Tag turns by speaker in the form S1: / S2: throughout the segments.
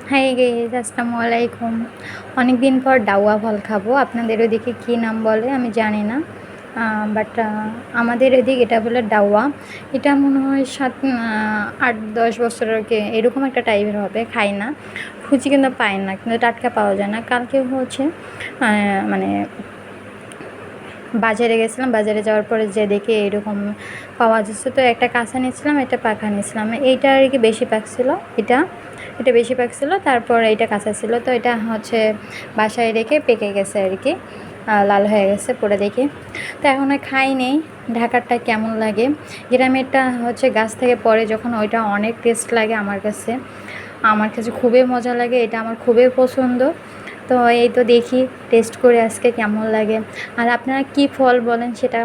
S1: Hi guys, আসসালামু আলাইকুম। অনেক দিন পর ডাউয়া ফল খাবো। আপনাদের ওদিকে কী নাম বলে আমি জানি না, বাট আমাদের এদিকে এটা বলে ডাউয়া। এটা মনে হয় 8-10 বছরের এরকম একটা টাইপের হবে। খাই না, খুঁজি কিন্তু পাই না, কিন্তু টাটকা পাওয়া যায় না। কালকে হচ্ছে মানে বাজারে গেছিলাম, বাজারে যাওয়ার পরে যে দেখি এরকম পাওয়া যাচ্ছে, তো একটা কাঁচা নিয়েছিলাম, একটা পাকা নিয়েছিলাম। এইটা আর কি বেশি পাকছিল, এটা এটা বেশি পাকছিল, তারপর এইটা কাঁচা ছিল। তো এটা হচ্ছে বাসায় রেখে পেকে গেছে আর কি, লাল হয়ে গেছে পরে দেখি। তো এখন আর খাই নেই। ঢাকারটা কেমন লাগে, গ্রামেরটা হচ্ছে গাছ থেকে পরে যখন, ওইটা অনেক টেস্ট লাগে আমার কাছে খুবই মজা লাগে, এটা আমার খুবই পছন্দ। তো এই তো দেখি টেস্ট করে আজকে কেমন লাগে। আর আপনারা কি ফল বলেন সেটা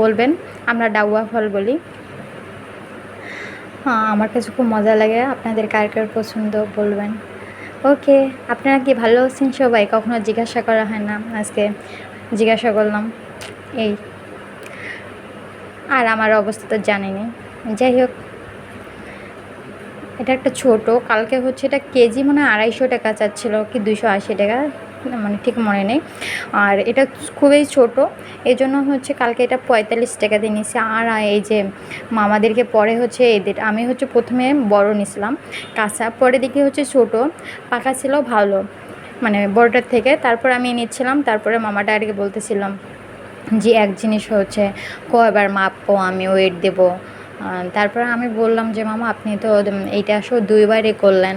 S1: বলবেন। আমরা ডাউয়া ফল বলি। হ্যাঁ, আমার কাছে খুব মজা লাগে। আপনাদের কার কার পছন্দ বলবেন। ওকে, আপনারা কি ভালো আছেন সবাই? কখনো জিজ্ঞাসা করা হয় না, আজকে জিজ্ঞাসা করলাম এই। আর আমার অবস্থা তো জানেনই। যাই হোক, এটা একটা ছোট, কালকে হচ্ছে এটা কেজি মনে হয় 250 টাকা চাচ্ছিল, কি 280 টাকা, মানে ঠিক মনে নেই। আর এটা খুবই ছোট, এই জন্য হচ্ছে কালকে এটা 45 টাকা দিয়ে নিয়েছি। আর এই যে মামাদেরকে পরে হচ্ছে এদের, আমি হচ্ছে প্রথমে বড় নিছিলাম কাঁচা, পরে দেখি হচ্ছে ছোট পাকা ছিল ভালো, মানে বড়টার থেকে। তারপর আমি নিচ্ছিলাম, তারপরে মামাটা আর কি বলতেছিলাম যে এক জিনিস হচ্ছে কয়বার মাপবো, আমি ওয়েট দেবো। তারপর আমি বললাম যে মামা আপনি তো এইটা আসলে 2বারই করলেন।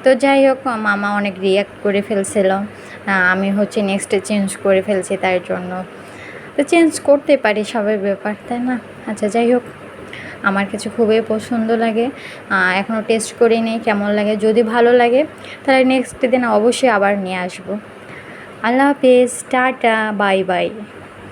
S1: তো যাই হোক, মামা অনেক রিয়াক্ট করে ফেলছিল। আমি হচ্ছে নেক্সটে চেঞ্জ করে ফেলছি তার জন্য। তো চেঞ্জ করতে পারি, সবাই ব্যাপার, তাই না? আচ্ছা, যাই হোক, আমার কাছে খুবই পছন্দ লাগে। এখনও টেস্ট করিনি কেমন লাগে, যদি ভালো লাগে তাহলে নেক্সট দিন অবশ্যই আবার নিয়ে আসবো। আল্লাহ হাফেজ, টাটা, বাই বাই।